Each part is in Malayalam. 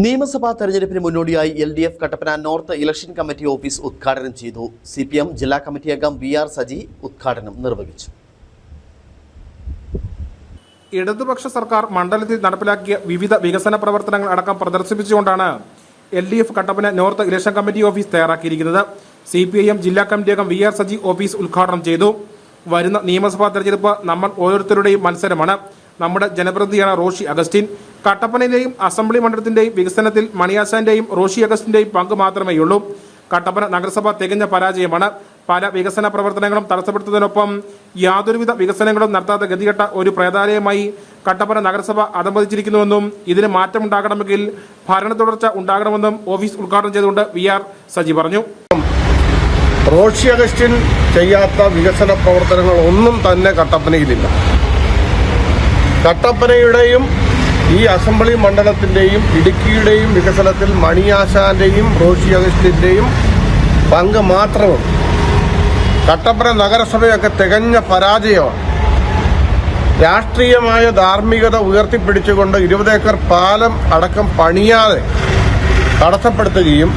നിയമസഭാ തെരഞ്ഞെടുപ്പിന് മുന്നോടിയായി LDF Kattappana north election committee office ഉദ്ഘാടനം ചെയ്തു. CPM ജില്ലാ കമ്മിറ്റി അംഗം VR സജി ഉദ്ഘാടനം നിർവഹിച്ചു. ഇടതുപക്ഷ സർക്കാർ മണ്ഡലത്തിൽ നടപ്പിലാക്കിയ വിവിധ വികസന പ്രവർത്തനങ്ങൾ അടക്കം പ്രദർശിപ്പിച്ചുകൊണ്ടാണ് LDF Kattappana north election committee office തയ്യാറാക്കിയിരിക്കുന്നത്. CPIM ജില്ലാ കമ്മിറ്റി അംഗം VR സജി ഓഫീസ് ഉദ്ഘാടനം ചെയ്തു. വരുന്ന നിയമസഭാ തെരഞ്ഞെടുപ്പ് നമ്മൾ ഓരോരുത്തരുടെയും മത്സരമാണ്. നമ്മുടെ ജനപ്രതിനിധിയാണ് റോഷി അഗസ്റ്റിൻ. കട്ടപ്പനയിലെയും അസംബ്ലി മണ്ഡലത്തിന്റെയും വികസനത്തിൽ മണിയാശാന്റെയും റോഷി അഗസ്റ്റിന്റെയും പങ്ക് മാത്രമേയുള്ളൂ. കട്ടപ്പന നഗരസഭ തികഞ്ഞ പരാജയമാണ്. പല വികസന പ്രവർത്തനങ്ങളും തടസ്സപ്പെടുത്തുന്നതിനൊപ്പം യാതൊരുവിധ വികസനങ്ങളും നടത്താത്ത ഗതികെട്ട ഒരു പ്രേതാലയമായി കട്ടപ്പന നഗരസഭ അധംപതിച്ചിരിക്കുന്നുവെന്നും ഇതിന് മാറ്റമുണ്ടാകണമെങ്കിൽ ഭരണ തുടർച്ച ഉണ്ടാകണമെന്നും ഓഫീസ് ഉദ്ഘാടനം ചെയ്തുകൊണ്ട് VR സജി പറഞ്ഞു. റോഷി അഗസ്റ്റിൻ ചെയ്യാത്ത വികസന പ്രവർത്തനങ്ങൾ ഒന്നും തന്നെ കട്ടപ്പനയിലില്ല. കട്ടപ്പനയുടെയും ഈ അസംബ്ലി മണ്ഡലത്തിന്റെയും ഇടുക്കിയുടെയും വികസനത്തിൽ മണിയാശാന്റെയും റോഷി അഗസ്റ്റിന്റെയും പങ്ക് മാത്രമാണ്. കട്ടപ്പന നഗരസഭയൊക്കെ തികഞ്ഞ പരാജയമാണ്. രാഷ്ട്രീയമായ ധാർമ്മികത ഉയർത്തിപ്പിടിച്ചുകൊണ്ട് 20 ഏക്കർ പാലം അടക്കം പണിയാതെ തടസ്സപ്പെടുത്തുകയും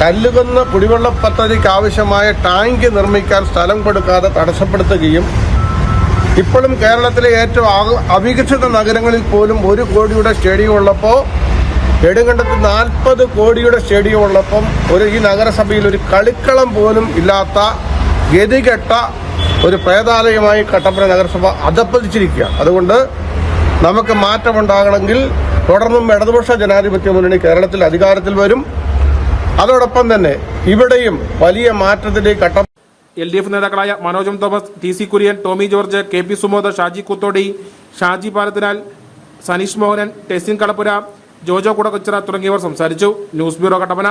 കല്ലുകുന്ന് കുടിവെള്ള പദ്ധതിക്ക് ആവശ്യമായ ടാങ്ക് നിർമ്മിക്കാൻ സ്ഥലം കൊടുക്കാതെ തടസ്സപ്പെടുത്തുകയും ഇപ്പോഴും കേരളത്തിലെ ഏറ്റവും അവികസിത നഗരങ്ങളിൽ പോലും 1 കോടിയുടെ സ്റ്റേഡിയം ഉള്ളപ്പോൾ നെടുങ്കണ്ടത്ത് 40 കോടിയുടെ സ്റ്റേഡിയം ഉള്ളപ്പം ഈ നഗരസഭയിൽ ഒരു കളിക്കളം പോലും ഇല്ലാത്ത ഗതികെട്ട ഒരു പ്രേതാലയമായി കട്ടപ്പന നഗരസഭ അധപ്പതിച്ചിരിക്കുക. അതുകൊണ്ട് നമുക്ക് മാറ്റമുണ്ടാകണമെങ്കിൽ തുടർന്നും ഇടതുപക്ഷ ജനാധിപത്യ മുന്നണി കേരളത്തിൽ അധികാരത്തിൽ വരും. അതോടൊപ്പം തന്നെ ഇവിടെയും വലിയ മാറ്റത്തിലേക്ക് LDF നേതാക്കളായ മനോജ് തോമസ്, TC കുര്യൻ, ടോമി ജോർജ്, KP സുമോദ്, ഷാജി കുത്തോടി, ഷാജി പാലത്തിനാൽ, സനീഷ് മോഹനൻ, ടെസിൻ കളപ്പുര, ജോജോ കുടകൊച്ചിറ തുടങ്ങിയവർ സംസാരിച്ചു. News bureau Kattappana.